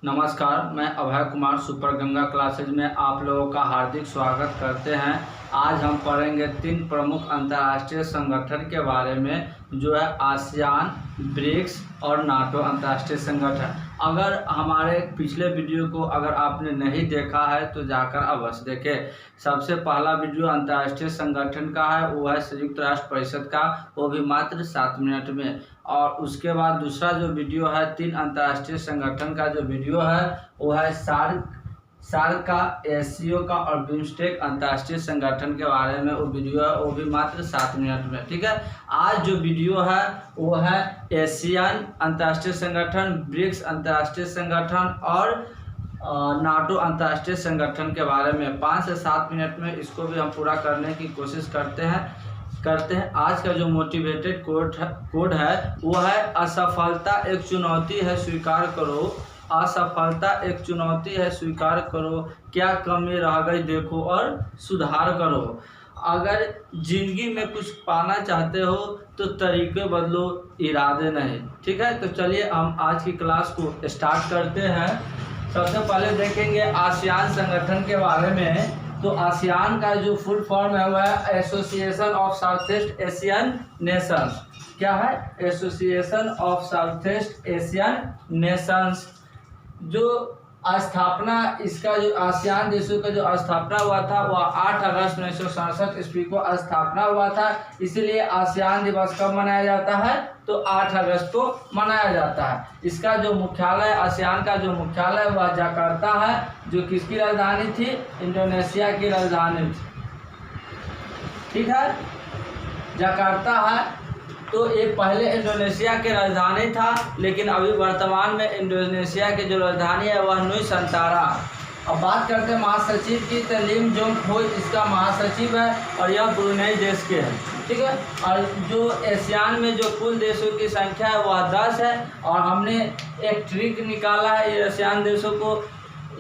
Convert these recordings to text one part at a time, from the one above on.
नमस्कार, मैं Abhay Kumar super Ganga classes में आप लोगों का हार्दिक स्वागत करते हैं। आज हम पढ़ेंगे 3 प्रमुख अंतर्राष्ट्रीय संगठन के बारे में, जो है आसियान, ब्रिक्स और नाटो अंतर्राष्ट्रीय संगठन। अगर हमारे पिछले वीडियो को अगर आपने नहीं देखा है तो जाकर अवश्य देखें। सबसे पहला वीडियो अंतर्राष्ट्रीय संगठन का है, वो है संयुक्त राष्ट्र परिषद का, वो भी मात्र 7 मिनट में। और उसके बाद दूसरा जो वीडियो है 3 अंतर्राष्ट्रीय संगठन का जो वीडियो है वो है सार्क का, एससीओ का और बिम्स्टेक अंतर्राष्ट्रीय संगठन के बारे में वो वीडियो है, वो भी मात्र 7 मिनट में। ठीक है, आज जो वीडियो है वो है एशियन अंतर्राष्ट्रीय संगठन, ब्रिक्स अंतर्राष्ट्रीय संगठन और नाटो अंतर्राष्ट्रीय संगठन के बारे में। 5 से 7 मिनट में इसको भी हम पूरा करने की कोशिश करते हैं। आज का जो मोटिवेटेड कोड है वो है असफलता एक चुनौती है, स्वीकार करो। असफलता एक चुनौती है, स्वीकार करो। क्या कमी रह गई देखो और सुधार करो। अगर जिंदगी में कुछ पाना चाहते हो तो तरीके बदलो, इरादे नहीं। ठीक है, तो चलिए हम आज की क्लास को स्टार्ट करते हैं। सबसे पहले देखेंगे आसियान संगठन के बारे में। तो आसियान का जो फुल फॉर्म है वह है association of south east Asian Nations. क्या है? Association of south east Asian Nations. जो स्थापना, इसका जो आसियान देशों का जो स्थापना हुआ था वह 8 अगस्त 1967 ईस्वी को स्थापना हुआ था। इसीलिए आसियान दिवस कब मनाया जाता है? तो 8 अगस्त को मनाया जाता है। इसका जो मुख्यालय, आसियान का जो मुख्यालय वह जकार्ता है, जो किसकी राजधानी थी? इंडोनेशिया की राजधानी थी। ठीक है, जकार्ता है। तो ये पहले इंडोनेशिया की राजधानी था, लेकिन अभी वर्तमान में इंडोनेशिया की जो राजधानी है वह नुसंतारा। अब बात करते हैं महासचिव की, तो लिम जोंग खोई इसका महासचिव है और यह ब्रुनेई देश के हैं। ठीक है, और जो एशियान में जो कुल देशों की संख्या है वह 10 है। और हमने एक ट्रिक निकाला है ये एशियान देशों को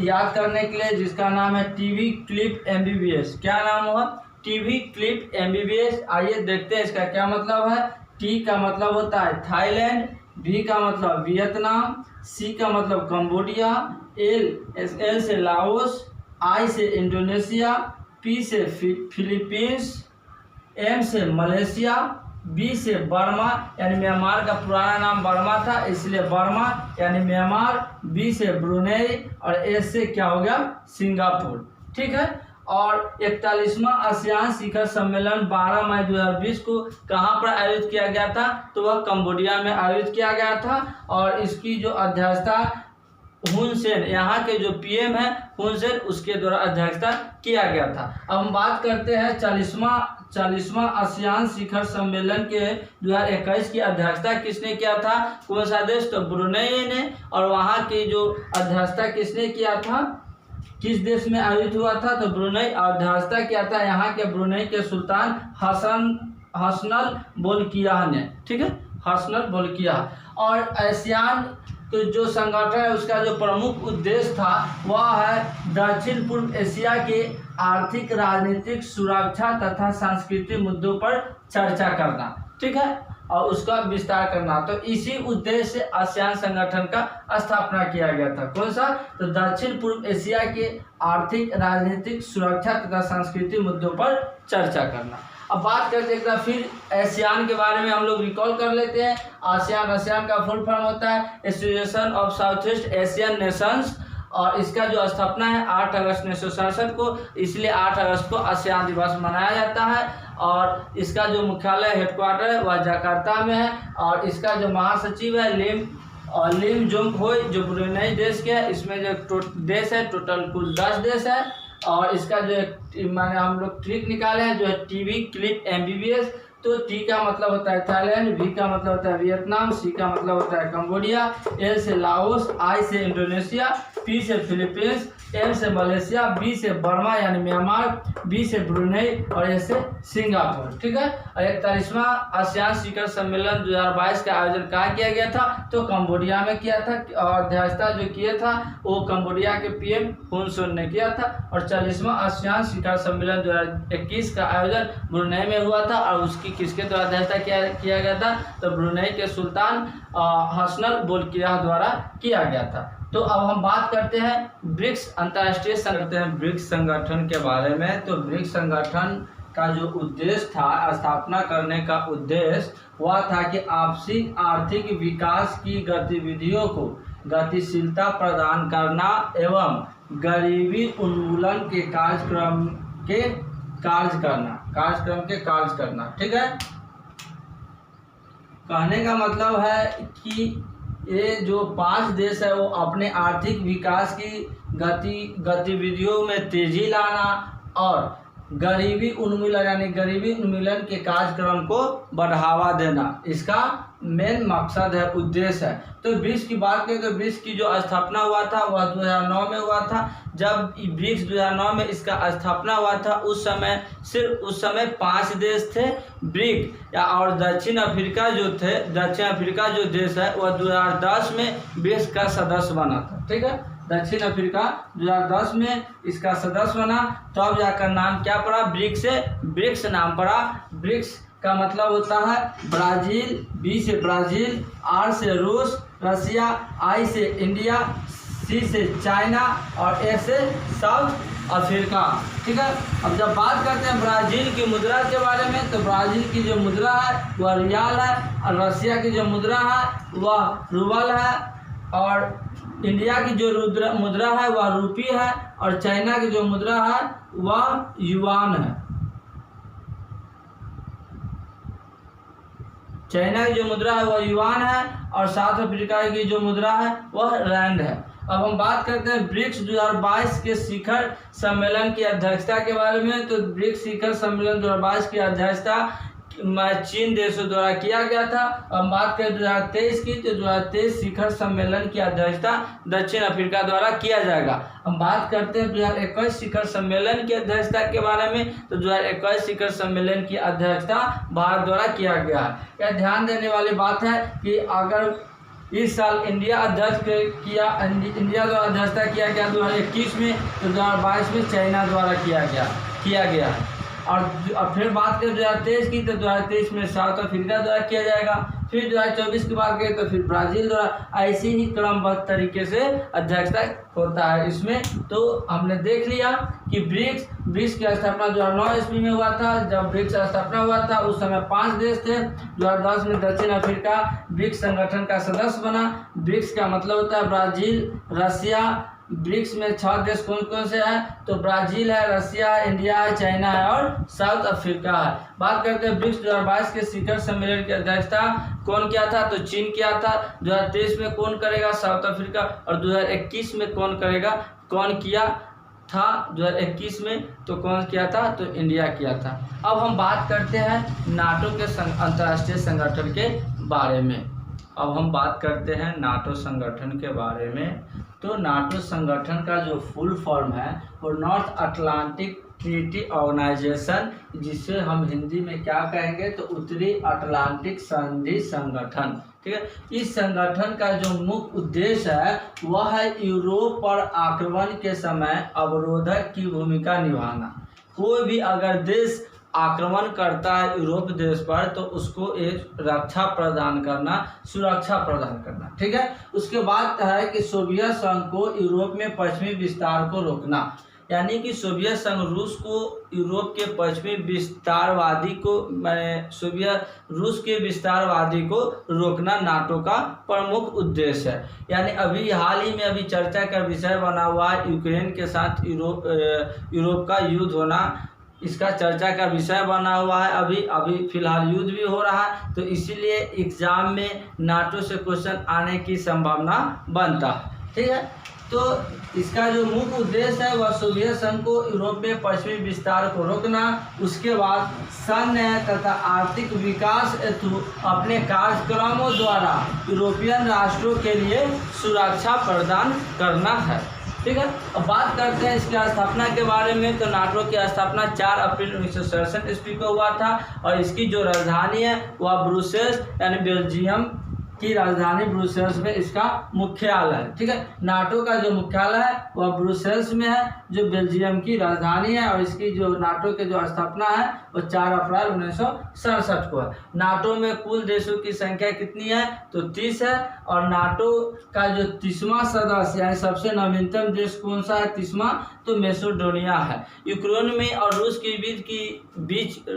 याद करने के लिए, जिसका नाम है टीवी क्लिप MBBS। क्या नाम हुआ? TV clip MBBS। आइए देखते हैं इसका क्या मतलब है। टी का मतलब होता है थाईलैंड, बी का मतलब वियतनाम, सी का मतलब कंबोडिया, एल से लाओस, आई से इंडोनेशिया, पी से फिलीपींस, एम से मलेशिया, बी से बर्मा, यानी म्यांमार का पुराना नाम बर्मा था इसलिए बर्मा यानी म्यांमार, बी से ब्रुनेई और एस से क्या हो गया? सिंगापुर। ठीक है, और 41वां आसियान शिखर सम्मेलन 12 मई 2020 को कहाँ पर आयोजित किया गया था? तो वह कंबोडिया में आयोजित किया गया था। और इसकी जो अध्यक्षता हुन सेन, यहाँ के जो PM है हुन सेन, उसके द्वारा अध्यक्षता किया गया था। अब हम बात करते हैं 40वां आसियान शिखर सम्मेलन के 2021 की अध्यक्षता किसने किया था? कौन सा देश? तो ब्रुनेई ने। और वहाँ की जो अध्यक्षता किसने किया था? किस देश में आयोजित हुआ था? तो ब्रुनेई। अध्यक्षता किया था यहाँ के ब्रुनेई के सुल्तान हसनल बोल्कियाह ने। ठीक है, हसनल बोल्कियाह। और आसियान तो जो संगठन है उसका जो प्रमुख उद्देश्य था वह है दक्षिण पूर्व एशिया के आर्थिक, राजनीतिक, सुरक्षा तथा सांस्कृतिक मुद्दों पर चर्चा करना। ठीक है, और उसका विस्तार करना। तो इसी उद्देश्य से आसियान संगठन का स्थापना किया गया था। कौन सा? तो दक्षिण पूर्व एशिया के आर्थिक, राजनीतिक, सुरक्षा तथा सांस्कृतिक मुद्दों पर चर्चा करना। अब बात करते हैं फिर एशियान के बारे में, हम लोग रिकॉल कर लेते हैं। आसियान का फुल फॉर्म होता है association of south east Asian Nations. और इसका जो स्थापना है 8 अगस्त 1967 को, इसलिए 8 अगस्त को आसियान दिवस मनाया जाता है। और इसका जो मुख्यालय, हेडक्वार्टर है वह जकार्ता में है। और इसका जो महासचिव है लिम जोंग खोई, जो ब्रुनेई देश के है। इसमें जो देश है टोटल कुल 10 देश है। और इसका जो मैंने हम लोग ट्रिक निकाले हैं जो है टीवी क्लिप MBBS। तो टी का मतलब होता है थाईलैंड, बी का मतलब होता है वियतनाम, सी का मतलब होता है कंबोडिया, एल से लाओस, आई से इंडोनेशिया, पी से फिलीपींस, एम से मलेशिया, बी से बर्मा यानी म्यांमार, बी से ब्रुनेई और ए से सिंगापुर। ठीक है, और 41वां आसियान शिखर सम्मेलन 2022 का आयोजन कहाँ किया गया था? तो कंबोडिया में किया था। और अध्यक्षता जो किया था वो कंबोडिया के PM हुन सेन ने किया था। और 40वां आसियान शिखर सम्मेलन 2021 का आयोजन ब्रुनेई में हुआ था। और उसकी किसके द्वारा अध्यक्षता किया गया था? तो ब्रुनेई के सुल्तान हसनल बोल्कियाह द्वारा किया गया था। तो अब हम बात करते हैं ब्रिक्स अंतर्राष्ट्रीय संगठन, ब्रिक्स संगठन के बारे में। तो ब्रिक्स संगठन का जो उद्देश्य था, स्थापना करने का उद्देश्य वह था कि आपसी आर्थिक विकास की गतिविधियों को गतिशीलता प्रदान करना एवं गरीबी उन्मूलन के कार्यक्रम के कार्य करना। ठीक है, कहने का मतलब है कि ये जो 5 देश है वो अपने आर्थिक विकास की गतिविधियों में तेजी लाना और गरीबी उन्मूलन यानी गरीबी उन्मूलन के कार्यक्रम को बढ़ावा देना, इसका मेन मकसद है, उद्देश्य है। तो ब्रिक्स की बात करें तो ब्रिक्स की जो स्थापना हुआ था वह 2009 में हुआ था। जब ब्रिक्स 2009 में इसका स्थापना हुआ था उस समय 5 देश थे ब्रिक और दक्षिण अफ्रीका जो देश है वह 2010 में ब्रिक्स का सदस्य बना था। ठीक है, दक्षिण अफ्रीका 2010 में इसका सदस्य बना, तो अब जाकर नाम क्या पड़ा, ब्रिक्स नाम पड़ा। ब्रिक्स का मतलब होता है ब्राज़ील, बी से ब्राज़ील, आर से रूस, रसिया, आई से इंडिया, सी से चाइना और ए से साउथ अफ्रीका। ठीक है, अब जब बात करते हैं ब्राज़ील की मुद्रा के बारे में, तो ब्राज़ील की जो मुद्रा है वह रियाल है और रसिया की जो मुद्रा है वह रूबल है और इंडिया की जो मुद्रा है वह रूपी है और चाइना की जो मुद्रा है वह युआन है। चाइना की जो मुद्रा है वह युआन है और साउथ अफ्रीका की जो मुद्रा है वह रैंड है। अब हम बात करते हैं ब्रिक्स 2022 के शिखर सम्मेलन की अध्यक्षता के बारे में। तो ब्रिक्स शिखर सम्मेलन 2022 की अध्यक्षता चीन देशों द्वारा किया गया था। हम बात करें 2023 की, तो 2023 शिखर सम्मेलन की अध्यक्षता दक्षिण अफ्रीका द्वारा किया जाएगा। हम बात करते हैं 2021 शिखर सम्मेलन की अध्यक्षता के बारे में। तो 2021 शिखर सम्मेलन की अध्यक्षता भारत द्वारा किया गया है। यह ध्यान देने वाली बात है कि अगर इस साल इंडिया द्वारा अध्यक्षता किया गया 2021 में, तो 2022 में चाइना द्वारा किया गया। और फिर बात करें 2023 की, तो 2023 में साउथ अफ्रीका द्वारा किया जाएगा। फिर 2024 की बात करें तो फिर ब्राज़ील द्वारा, ऐसे ही क्रमबद्ध तरीके से अध्यक्षता होता है इसमें। तो हमने देख लिया कि ब्रिक्स की स्थापना 2009 ईस्वी में हुआ था। जब ब्रिक्स स्थापना हुआ था उस समय 5 देश थे। 2010 में दक्षिण अफ्रीका ब्रिक्स संगठन का सदस्य बना। ब्रिक्स का मतलब होता है ब्राज़ील, रसिया। ब्रिक्स में 6 देश कौन कौन से हैं, तो ब्राज़ील है, रसिया है, इंडिया है, चाइना है और साउथ अफ्रीका है। बात करते हैं ब्रिक्स 2022 के शिखर सम्मेलन की अध्यक्षता कौन किया था, तो चीन किया था। 2023 में कौन करेगा, साउथ अफ्रीका। और 2021 में कौन किया था 2021 में, तो कौन किया था, तो इंडिया किया था। अब हम बात करते हैं नाटो के अंतर्राष्ट्रीय संगठन के बारे में। अब हम बात करते हैं नाटो संगठन के बारे में। तो नाटो संगठन का जो फुल फॉर्म है वो नॉर्थ अटलांटिक ट्रीटी ऑर्गेनाइजेशन, जिसे हम हिंदी में क्या कहेंगे, तो उत्तरी अटलांटिक संधि संगठन। ठीक है, इस संगठन का जो मुख्य उद्देश्य है वह है यूरोप पर आक्रमण के समय अवरोधक की भूमिका निभाना। कोई भी अगर देश आक्रमण करता है यूरोप देश पर तो उसको एक रक्षा प्रदान करना, सुरक्षा प्रदान करना। ठीक है, उसके बाद है कि सोवियत संघ को यूरोप में पश्चिमी विस्तार को रोकना, यानी कि सोवियत संघ रूस को यूरोप के पश्चिमी विस्तारवादी को रूस के विस्तारवादी को रोकना नाटो का प्रमुख उद्देश्य है। यानी अभी हाल ही में अभी चर्चा का विषय बना हुआ है यूक्रेन के साथ यूरोप का युद्ध होना, इसका चर्चा का विषय बना हुआ है। अभी फिलहाल युद्ध भी हो रहा है, तो इसीलिए एग्जाम में नाटो से क्वेश्चन आने की संभावना बनता है। ठीक है, तो इसका जो मुख्य उद्देश्य है वह सोवियत संघ को यूरोप में पश्चिमी विस्तार को रोकना, उसके बाद सैन्य तथा आर्थिक विकास हेतु अपने कार्यक्रमों द्वारा यूरोपियन राष्ट्रों के लिए सुरक्षा प्रदान करना है। ठीक है, अब बात करते हैं इसकी स्थापना के बारे में। तो नाटो की स्थापना 4 अप्रैल 1967 ईस्वी को हुआ था और इसकी जो राजधानी है वह ब्रुसेल्स यानी बेल्जियम की राजधानी ब्रुसेल्स में इसका मुख्यालय है। ठीक है, नाटो का जो मुख्यालय है वह ब्रुसेल्स में है, जो बेल्जियम की राजधानी है। और इसकी जो नाटो के जो स्थापना है वो 4 अप्रैल 1967 को है। नाटो में कुल देशों की संख्या कितनी है तो 30 है। और नाटो का जो 30वां सदस्य यानी सबसे नवीनतम देश कौन सा है 30वां, तो मैसेडोनिया है। यूक्रेन में और रूस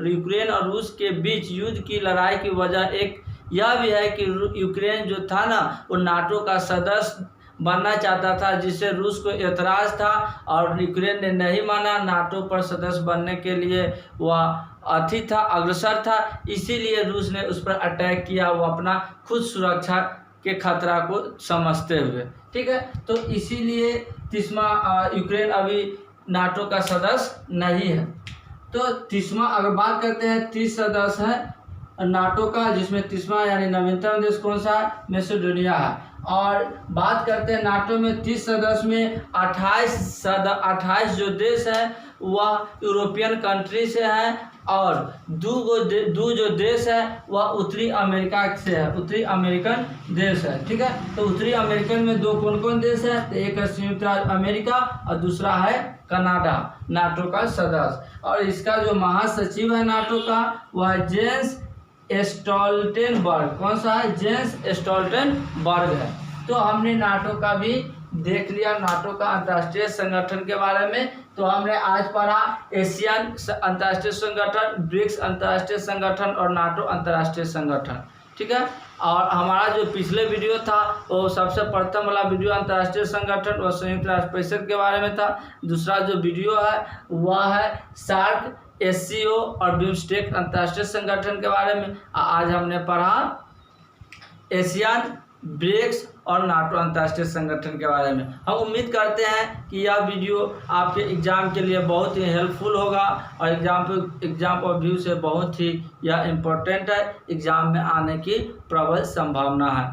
यूक्रेन और रूस के बीच युद्ध की लड़ाई की वजह एक यह भी है कि यूक्रेन जो था ना वो नाटो का सदस्य बनना चाहता था, जिससे रूस को एतराज़ था और यूक्रेन ने नहीं माना। नाटो पर सदस्य बनने के लिए वह अग्रसर था, इसीलिए रूस ने उस पर अटैक किया, वो अपना खुद सुरक्षा के खतरा को समझते हुए। ठीक है, तो इसीलिए 30वां यूक्रेन अभी नाटो का सदस्य नहीं है। तो 30वां अगर बात करते हैं 30 सदस्य है नाटो का, जिसमें 30वां यानी नवीनतम देश कौन सा है मैसेडोनिया है। और बात करते हैं नाटो में 30 सदस्य में 28 जो देश है वह यूरोपियन कंट्री से है और दो जो देश है वह उत्तरी अमेरिका से है, उत्तरी अमेरिकन देश है। ठीक है, तो उत्तरी अमेरिकन में दो कौन कौन देश है, तो एक है संयुक्त राज्य अमेरिका और दूसरा है कनाडा, नाटो का सदस्य। और इसका जो महासचिव है नाटो का वह जेंस स्टोल्टेनबर्ग, कौन सा है, जेंस स्टोल्टेनबर्ग है। तो हमने नाटो का भी देख लिया, नाटो का अंतर्राष्ट्रीय संगठन के बारे में। तो हमने आज पढ़ा एशियन अंतर्राष्ट्रीय संगठन, ब्रिक्स अंतर्राष्ट्रीय संगठन और नाटो अंतर्राष्ट्रीय संगठन। ठीक है, और हमारा जो पिछले वीडियो था वो सबसे प्रथम वाला वीडियो अंतर्राष्ट्रीय संगठन और संयुक्त राष्ट्र परिषद के बारे में था। दूसरा जो वीडियो है वह है सार्क, SCO और बिम्स्टेक अंतर्राष्ट्रीय संगठन के बारे में। आज हमने पढ़ा एशियन, ब्रिक्स और नाटो अंतर्राष्ट्रीय संगठन के बारे में। हम उम्मीद करते हैं कि यह वीडियो आपके एग्ज़ाम के लिए बहुत ही हेल्पफुल होगा और एग्ज़ाम ऑफ व्यू से बहुत ही यह इम्पोर्टेंट है, एग्ज़ाम में आने की प्रबल संभावना है।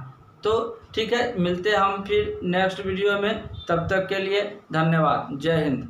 तो ठीक है, मिलते हैं हम फिर नेक्स्ट वीडियो में, तब तक के लिए धन्यवाद। जय हिंद।